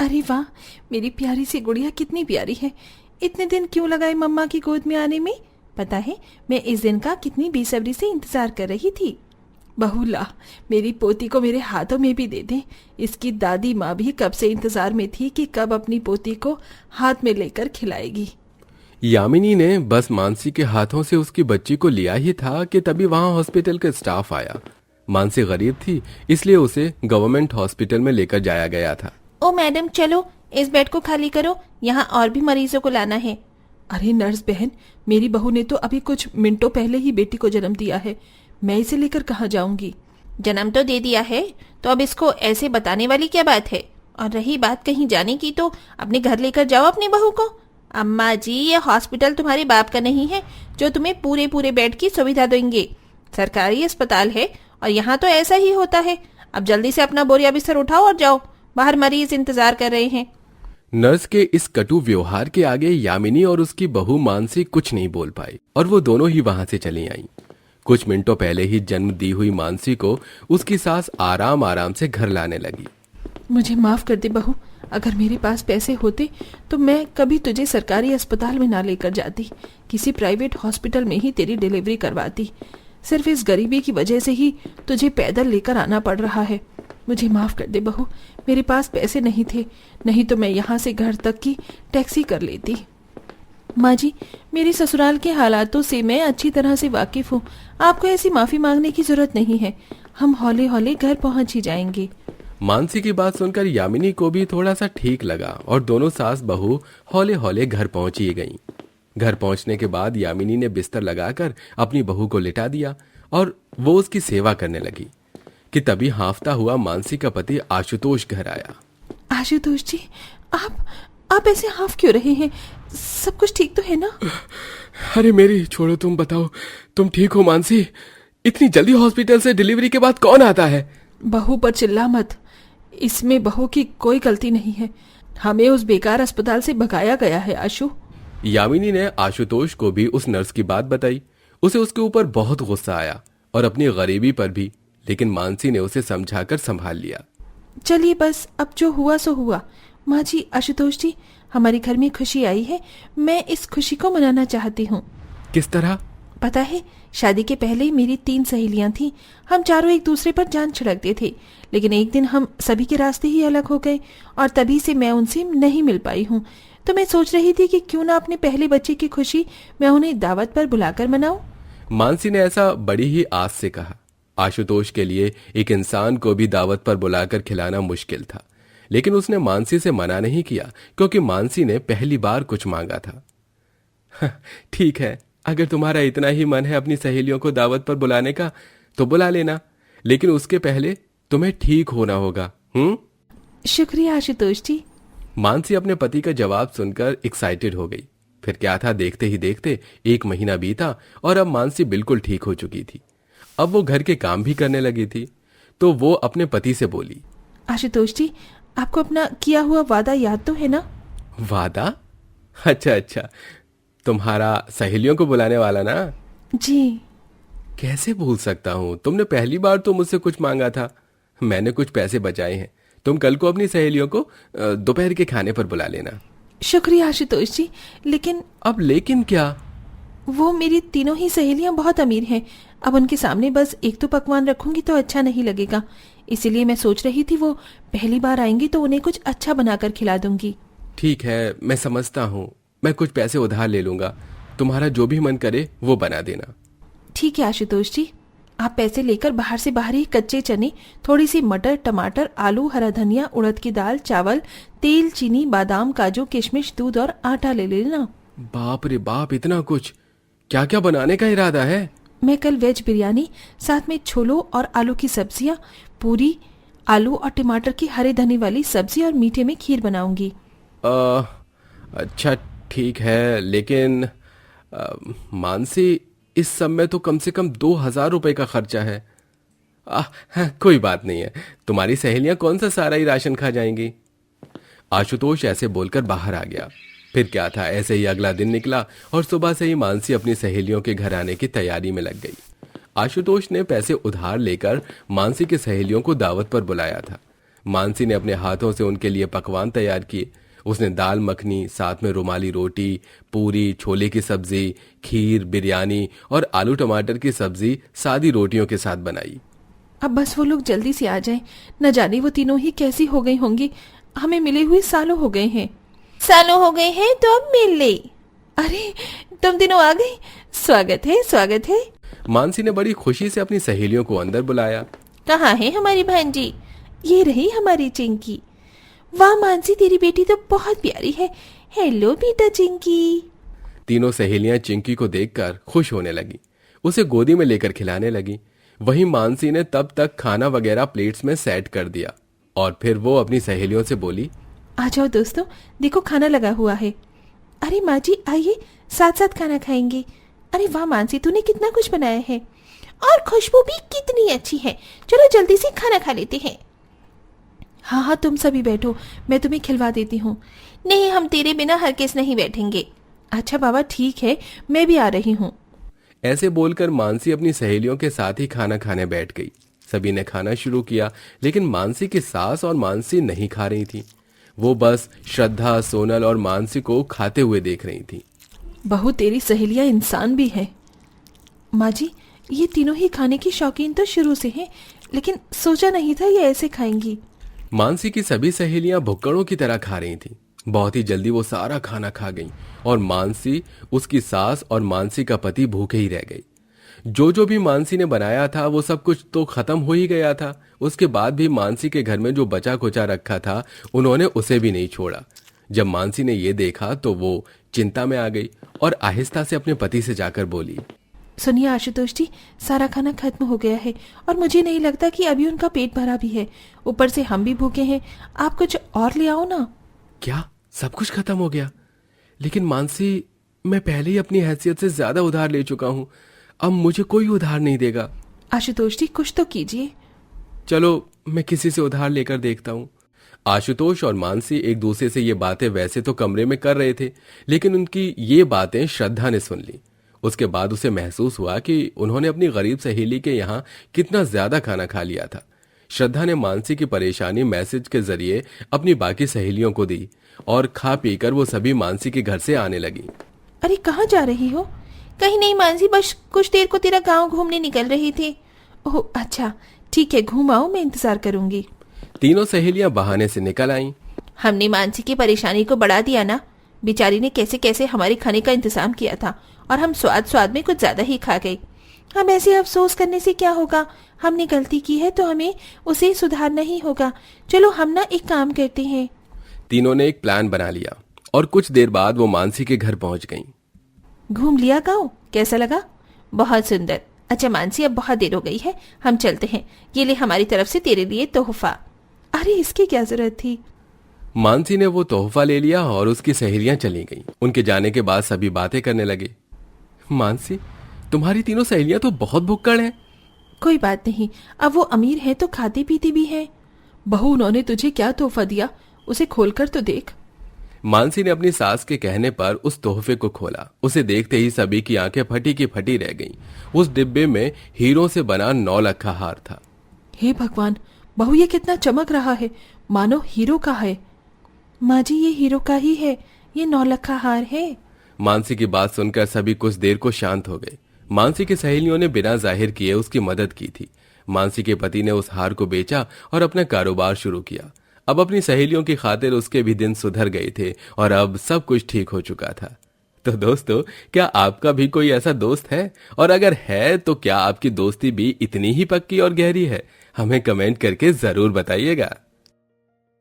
अरे वाह, मेरी प्यारी सी गुड़िया कितनी प्यारी है। इतने दिन क्यों लगाए मम्मा की गोद में आने में? पता है, मैं इस दिन का कितनी बेसब्री से इंतजार कर रही थी। बहू ला, मेरी पोती को मेरे हाथों में भी दे दे। इसकी दादी माँ भी कब से इंतजार में थी कि कब अपनी पोती को हाथ में लेकर खिलाएगी। यामिनी ने बस मानसी के हाथों से उसकी बच्ची को लिया ही था कि तभी वहां हॉस्पिटल का स्टाफ आया। मानसी गरीब थी, इसलिए उसे गवर्नमेंट हॉस्पिटल में लेकर जाया गया था। ओ मैडम, चलो इस बेड को खाली करो, यहाँ और भी मरीजों को लाना है। अरे नर्स बहन, मेरी बहू ने तो अभी कुछ मिनटों पहले ही बेटी को जन्म दिया है, मैं इसे लेकर कहाँ जाऊंगी? जन्म तो दे दिया है, तो अब इसको ऐसे बताने वाली क्या बात है? और रही बात कहीं जाने की, तो अपने घर लेकर जाओ अपनी बहू को। अम्मा जी, ये हॉस्पिटल तुम्हारे बाप का नहीं है जो तुम्हें पूरे पूरे बेड की सुविधा देंगे। सरकारी अस्पताल है और यहाँ तो ऐसा ही होता है। अब जल्दी से अपना बोरिया बिस्तर उठाओ और जाओ, बाहर मरीज इंतजार कर रहे हैं। नर्स के इस कटु व्यवहार के आगे यामिनी और उसकी बहू मानसी कुछ नहीं बोल पाई और वो दोनों ही वहां से चली आईं। कुछ मिनटों पहले ही जन्म दी हुई मानसी को उसकी सास आराम आराम से घर लाने लगी। मुझे माफ कर दे बहू, अगर मेरे पास पैसे होते तो मैं कभी तुझे सरकारी अस्पताल में ना लेकर जाती, किसी प्राइवेट हॉस्पिटल में ही तेरी डिलीवरी करवाती। सिर्फ इस गरीबी की वजह से ही तुझे पैदल लेकर आना पड़ रहा है। मुझे माफ कर दे बहू, मेरे पास पैसे नहीं थे, नहीं तो मैं यहाँ से घर तक की टैक्सी कर लेती। माँ जी, मेरे ससुराल के हालातों से मैं अच्छी तरह से वाकिफ हूँ, आपको ऐसी माफी मांगने की जरूरत नहीं है, हम हौले हौले घर पहुँच ही जाएंगे। मानसी की बात सुनकर यामिनी को भी थोड़ा सा ठीक लगा और दोनों सास बहू हौले हौले घर पहुंची गईं। घर पहुंचने के बाद यामिनी ने बिस्तर लगाकर अपनी बहू को लिटा दिया और वो उसकी सेवा करने लगी कि तभी हांफता हुआ मानसी का पति आशुतोष घर आया। आशुतोष जी, आप ऐसे हाफ क्यों रहे हैं? सब कुछ ठीक तो है ना? अरे मेरी छोड़ो, तुम बताओ, तुम ठीक हो मानसी? इतनी जल्दी हॉस्पिटल से डिलीवरी के बाद कौन आता है? बहू पर चिल्ला मत, इसमें बहू की कोई गलती नहीं है, हमें उस बेकार अस्पताल से भगाया गया है आशु। यामिनी ने आशुतोष को भी उस नर्स की बात बताई। उसे उसके ऊपर बहुत गुस्सा आया और अपनी गरीबी पर भी, लेकिन मानसी ने उसे समझाकर संभाल लिया। चलिए बस, अब जो हुआ सो हुआ। माँ जी, आशुतोष जी, हमारे घर में खुशी आई है, मैं इस खुशी को मनाना चाहती हूँ। किस तरह? पता है, शादी के पहले मेरी 3 सहेलियां थीं, हम चारों एक दूसरे पर जान छिड़कते थे, लेकिन एक दिन हम सभी के रास्ते ही अलग हो गए और तभी से मैं उनसे नहीं मिल पाई हूँ। तो मैं सोच रही थी कि क्यों ना अपने पहले बच्चे की खुशी मैं उन्हें दावत पर बुलाकर मनाऊं। मानसी ने ऐसा बड़ी ही आस से कहा। आशुतोष के लिए एक इंसान को भी दावत पर बुलाकर खिलाना मुश्किल था, लेकिन उसने मानसी से मना नहीं किया क्योंकि मानसी ने पहली बार कुछ मांगा था। ठीक है, अगर तुम्हारा इतना ही मन है अपनी सहेलियों को दावत पर बुलाने का तो बुला लेना, लेकिन उसके पहले तुम्हें ठीक होना होगा। शुक्रिया आशुतोष जी। मानसी अपने पति का जवाब सुनकर एक्साइटेड हो गई। फिर क्या था, देखते ही देखते 1 महीना बीता और अब मानसी बिल्कुल ठीक हो चुकी थी। अब वो घर के काम भी करने लगी थी। तो वो अपने पति से बोली, आशुतोष जी, आपको अपना किया हुआ वादा याद तो है ना? वादा? अच्छा, तुम्हारा सहेलियों को बुलाने वाला ना? जी। कैसे भूल सकता हूँ, तुमने पहली बार तो मुझसे कुछ मांगा था। मैंने कुछ पैसे बचाए हैं, तुम कल को अपनी सहेलियों को दोपहर के खाने पर बुला लेना। शुक्रिया आशुतोष जी, लेकिन। अब लेकिन क्या? वो मेरी तीनों ही सहेलियां बहुत अमीर हैं, अब उनके सामने बस एक तो पकवान रखूंगी तो अच्छा नहीं लगेगा, इसीलिए मैं सोच रही थी वो पहली बार आएंगी तो उन्हें कुछ अच्छा बनाकर खिला दूंगी। ठीक है, मैं समझता हूँ, मैं कुछ पैसे उधार ले लूंगा, तुम्हारा जो भी मन करे वो बना देना। ठीक है आशुतोष जी, आप पैसे लेकर बाहर से बाहर ही कच्चे चने, थोड़ी सी मटर, टमाटर, आलू, हरा धनिया, उड़द की दाल, चावल, तेल, चीनी, बादाम, काजू, किशमिश, दूध और आटा ले लेना। बाप रे बाप, इतना कुछ! क्या क्या बनाने का इरादा है? मैं कल वेज बिरयानी, साथ में छोलों और आलू की सब्जियां, पूरी, आलू और टमाटर की हरे धनी वाली सब्जी और मीठे में खीर बनाऊंगी। अच्छा ठीक है, लेकिन मानसी, इस सब में तो कम से कम 2000 रुपए का खर्चा है। कोई बात नहीं है, तुम्हारी सहेलियां कौन सा सारा ही राशन खा जाएंगी। आशुतोष ऐसे बोलकर बाहर आ गया। फिर क्या था, ऐसे ही अगला दिन निकला और सुबह से ही मानसी अपनी सहेलियों के घर आने की तैयारी में लग गई। आशुतोष ने पैसे उधार लेकर मानसी की सहेलियों को दावत पर बुलाया था। मानसी ने अपने हाथों से उनके लिए पकवान तैयार किए। उसने दाल मखनी, साथ में रुमाली रोटी, पूरी, छोले की सब्जी, खीर, बिरयानी और आलू टमाटर की सब्जी सादी रोटियों के साथ बनाई। अब बस वो लोग जल्दी से आ जाएं। न जाने वो तीनों ही कैसी हो गई होंगी। हमें मिले हुए सालों हो गए हैं। सालों हो गए हैं तो अब मिल ले। अरे तुम तीनों आ गई। स्वागत है, स्वागत है। मानसी ने बड़ी खुशी से अपनी सहेलियों को अंदर बुलाया। कहाँ है हमारी भांजी? ये रही हमारी चिंकी। वाह मानसी, तेरी बेटी तो बहुत प्यारी है। हेलो बेटा चिंकी। तीनों सहेलियां चिंकी को देखकर खुश होने लगी, उसे गोदी में लेकर खिलाने लगी। वहीं मानसी ने तब तक खाना वगैरह प्लेट्स में सेट कर दिया और फिर वो अपनी सहेलियों से बोली, आ जाओ दोस्तों, देखो खाना लगा हुआ है। अरे माँ जी आइए, साथ साथ खाना खाएंगे। अरे वाह मानसी, तूने कितना कुछ बनाया है और खुशबू भी कितनी अच्छी है। चलो जल्दी से खाना खा लेते हैं। हाँ हाँ तुम सभी बैठो, मैं तुम्हें खिलवा देती हूँ। नहीं, हम तेरे बिना हरगिज़ नहीं बैठेंगे। अच्छा बाबा ठीक है, मैं भी आ रही हूँ। ऐसे बोलकर मानसी अपनी सहेलियों के साथ ही खाना खाने बैठ गई। सभी ने खाना शुरू किया, लेकिन मानसी की सास और मानसी नहीं खा रही थी। वो बस श्रद्धा, सोनल और मानसी को खाते हुए देख रही थी। बहू तेरी सहेलियां इंसान भी है। माँ जी, ये तीनों ही खाने की शौकीन तो शुरू से हैं, लेकिन सोचा नहीं था ये ऐसे खाएंगी। मानसी की सभी सहेलियां भुक्कड़ों की तरह खा रही थीं। बहुत ही जल्दी वो सारा खाना खा गईं और मानसी, उसकी सास और मानसी का पति भूखे ही रह गई। जो भी मानसी ने बनाया था वो सब कुछ तो खत्म हो ही गया था। उसके बाद भी मानसी के घर में जो बचा कुचा रखा था उन्होंने उसे भी नहीं छोड़ा। जब मानसी ने ये देखा तो वो चिंता में आ गई और आहिस्ता से अपने पति से जाकर बोली, सुनिए आशुतोष जी, सारा खाना खत्म हो गया है और मुझे नहीं लगता कि अभी उनका पेट भरा भी है। ऊपर से हम भी भूखे हैं, आप कुछ और ले आओ ना। क्या सब कुछ खत्म हो गया? लेकिन मानसी, मैं पहले ही अपनी हैसियत से ज्यादा उधार ले चुका हूं, अब मुझे कोई उधार नहीं देगा। आशुतोष जी कुछ तो कीजिए। चलो मैं किसी से उधार लेकर देखता हूं। आशुतोष और मानसी एक दूसरे से ये बातें वैसे तो कमरे में कर रहे थे, लेकिन उनकी ये बातें श्रद्धा ने सुन ली। उसके बाद उसे महसूस हुआ कि उन्होंने अपनी गरीब सहेली के यहाँ कितना ज्यादा खाना खा लिया था। श्रद्धा ने मानसी की परेशानी मैसेज के जरिए अपनी बाकी सहेलियों को दी और खा पीकर वो सभी मानसी के घर से आने लगी। अरे कहाँ जा रही हो? कहीं नहीं मानसी, बस कुछ देर को तेरा गांव घूमने निकल रही थी। ओह अच्छा ठीक है, घूम आओ, मैं इंतजार करूंगी। तीनों सहेलियां बहाने से निकल आईं। हमने मानसी की परेशानी को बढ़ा दिया ना। बेचारी ने कैसे कैसे हमारे खाने का इंतजाम किया था और हम स्वाद स्वाद में कुछ ज्यादा ही खा गए। हम ऐसे अफसोस करने से क्या होगा? हमने गलती की है तो हमें उसे सुधारना ही होगा। चलो हम ना एक काम करते हैं। तीनों ने एक प्लान बना लिया और कुछ देर बाद वो मानसी के घर पहुंच गईं। घूम लिया गाँव, कैसा लगा? बहुत सुंदर। अच्छा मानसी, अब बहुत देर हो गई है, हम चलते हैं। ये ले हमारी तरफ से तेरे लिए तोहफा। अरे इसकी क्या जरूरत थी? मानसी ने वो तोहफा ले लिया और उसकी सहेलियां चली गईं। उनके जाने के बाद सभी बातें करने लगे। मानसी, तुम्हारी तीनों सहेलियां तो बहुत भुक्कड़ हैं। कोई बात नहीं, अब वो अमीर है तो खाती पीती भी है। बहू, उन्होंने तुझे क्या तोहफा दिया, उसे खोलकर तो देख। मानसी ने अपनी सास के कहने पर उस तोहफे को खोला। उसे देखते ही सभी की आंखें फटी की फटी रह गईं। उस डिब्बे में हीरों से बना 9 लखा हार था। हे भगवान, बहू ये कितना चमक रहा है, मानो हीरो का है। माँ जी ये हीरो का ही है, ये 9 लखा हार है। मानसी की बात सुनकर सभी कुछ देर को शांत हो गए। मानसी की सहेलियों ने बिना जाहिर किए उसकी मदद की थी। मानसी के पति ने उस हार को बेचा और अपना कारोबार शुरू किया। अब अपनी सहेलियों की खातिर उसके भी दिन सुधर गए थे और अब सब कुछ ठीक हो चुका था। तो दोस्तों, क्या आपका भी कोई ऐसा दोस्त है? और अगर है तो क्या आपकी दोस्ती भी इतनी ही पक्की और गहरी है? हमें कमेंट करके जरूर बताइएगा।